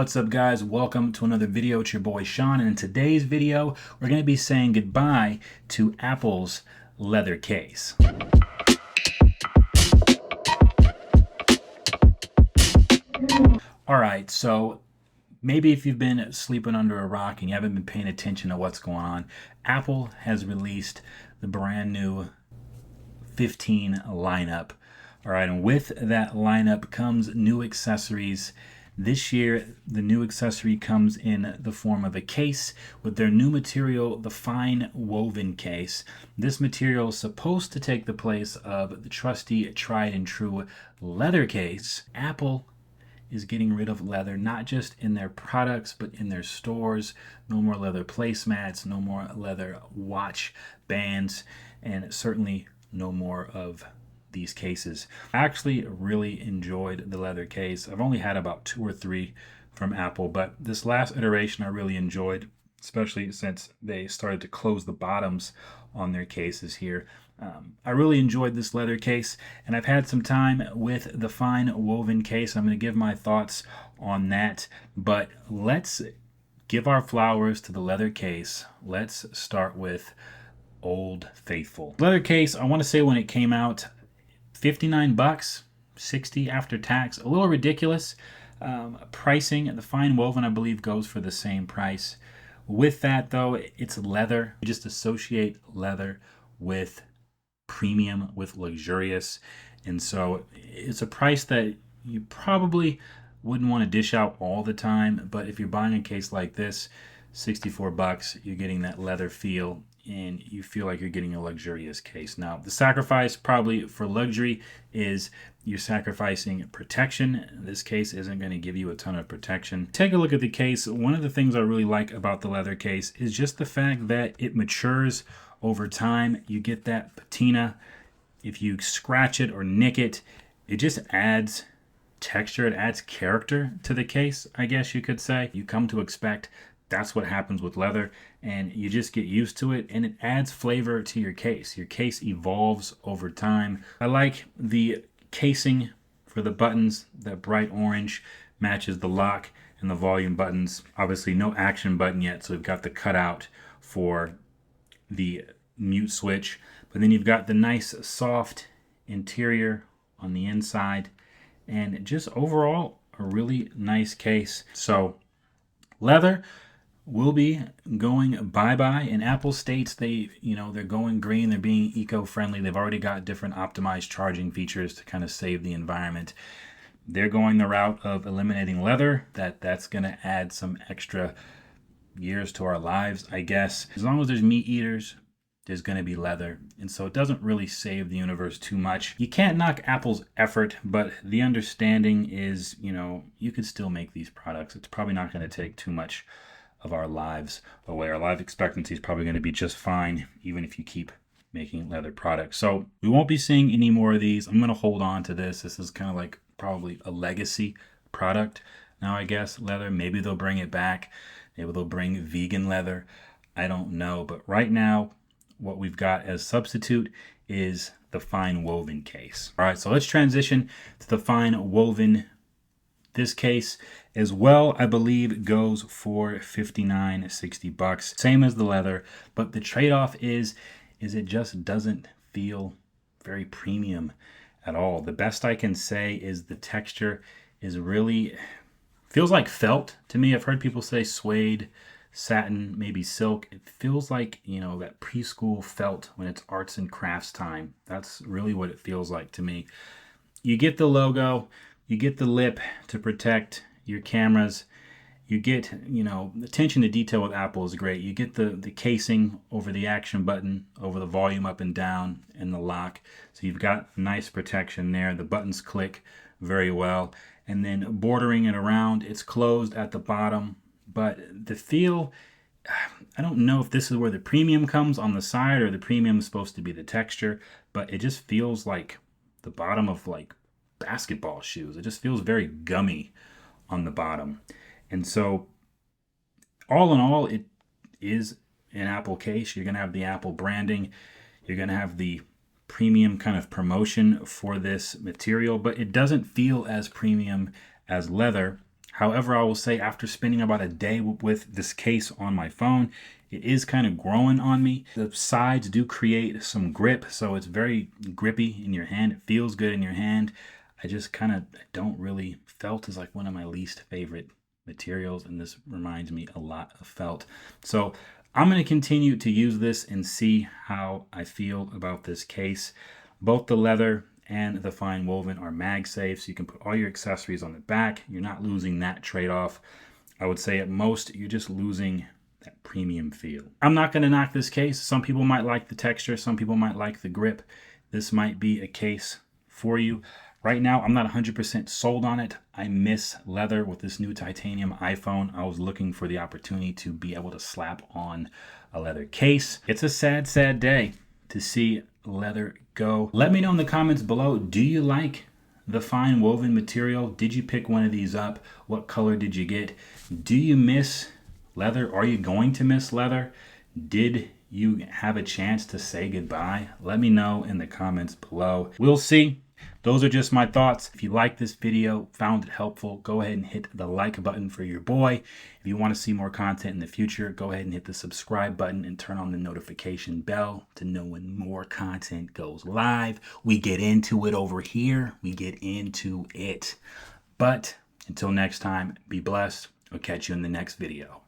What's up, guys? Welcome to another video. It's your boy Sean, and in today's video we're going to be saying goodbye to Apple's leather case. Alright, so maybe if you've been sleeping under a rock and you haven't been paying attention to what's going on, Apple has released the brand new 15 lineup. Alright, and with that lineup comes new accessories. This year, the new accessory comes in the form of a case with their new material, the FineWoven Case. This material is supposed to take the place of the trusty, tried and true leather case. Apple is getting rid of leather, not just in their products, but in their stores. No more leather placemats, no more leather watch bands, and certainly no more of these cases. I actually really enjoyed the leather case. I've only had about 2 or 3 from Apple, but this last iteration I really enjoyed, especially since they started to close the bottoms on their cases here. I really enjoyed this leather case, and I've had some time with the FineWoven Case. I'm going to give my thoughts on that, but let's give our flowers to the leather case. Let's start with Old Faithful. Leather case, I want to say when it came out, $59, $60 after tax, a little ridiculous. Pricing, the FineWoven I believe goes for the same price. With that though, it's leather. You just associate leather with premium, with luxurious, and so it's a price that you probably wouldn't want to dish out all the time, but if you're buying a case like this, $64, you're getting that leather feel and you feel like you're getting a luxurious case. Now, the sacrifice probably for luxury is you're sacrificing protection. This case isn't going to give you a ton of protection. Take a look at the case. One of the things I really like about the leather case is just the fact that it matures over time. You get that patina. If you scratch it or nick it, it just adds texture. It adds character to the case, I guess you could say. You come to expect that's what happens with leather, and you just get used to it, and it adds flavor to your case. Your case evolves over time. I like the casing for the buttons. That bright orange matches the lock and the volume buttons. Obviously no action button yet, so we've got the cutout for the mute switch, but then you've got the nice soft interior on the inside, and just overall a really nice case. So leather will be going bye-bye, and Apple states they're going green, they're being eco-friendly. They've already got different optimized charging features to kind of save the environment. They're going the route of eliminating leather. That's going to add some extra years to our lives, I guess. As long as there's meat eaters, there's going to be leather, and so it doesn't really save the universe too much. You can't knock Apple's effort, but the understanding is, you could still make these products. It's probably not going to take too much of our lives away. Our life expectancy is probably going to be just fine, even if you keep making leather products. So we won't be seeing any more of these. I'm going to hold on to this. This is kind of like probably a legacy product now, I guess. Leather, maybe they'll bring it back. Maybe they'll bring vegan leather. I don't know. But right now, what we've got as substitute is the FineWoven Case. All right, so let's transition to the FineWoven. This case as well, I believe, goes for $59, $60. Same as the leather, but the trade-off is it just doesn't feel very premium at all. The best I can say is the texture is really, feels like felt to me. I've heard people say suede, satin, maybe silk. It feels like, that preschool felt when it's arts and crafts time. That's really what it feels like to me. You get the logo, you get the lip to protect your cameras. You get, attention to detail with Apple is great. You get the casing over the action button, over the volume up and down, and the lock. So you've got nice protection there. The buttons click very well. And then bordering it around, it's closed at the bottom. But the feel, I don't know if this is where the premium comes on the side or the premium is supposed to be the texture, but it just feels like the bottom of like basketball shoes. It just feels very gummy on the bottom. And so all in all, it is an Apple case. You're going to have the Apple branding. You're going to have the premium kind of promotion for this material, but it doesn't feel as premium as leather. However, I will say after spending about a day with this case on my phone, it is kind of growing on me. The sides do create some grip, so it's very grippy in your hand. It feels good in your hand. I just kind of don't really, felt is like one of my least favorite materials, and this reminds me a lot of felt. So I'm going to continue to use this and see how I feel about this case. Both the leather and the FineWoven are mag safe, so you can put all your accessories on the back. You're not losing that trade-off. I would say at most you're just losing that premium feel. I'm not going to knock this case. Some people might like the texture, some people might like the grip. This might be a case for you. Right now, I'm not 100% sold on it. I miss leather with this new titanium iPhone. I was looking for the opportunity to be able to slap on a leather case. It's a sad, sad day to see leather go. Let me know in the comments below, do you like the FineWoven material? Did you pick one of these up? What color did you get? Do you miss leather? Are you going to miss leather? Did you have a chance to say goodbye? Let me know in the comments below. We'll see. Those are just my thoughts. If you like this video, found it helpful, go ahead and hit the like button for your boy. If you want to see more content in the future, go ahead and hit the subscribe button and turn on the notification bell to know when more content goes live. We get into it over here. We get into it. But until next time, be blessed. I'll catch you in the next video.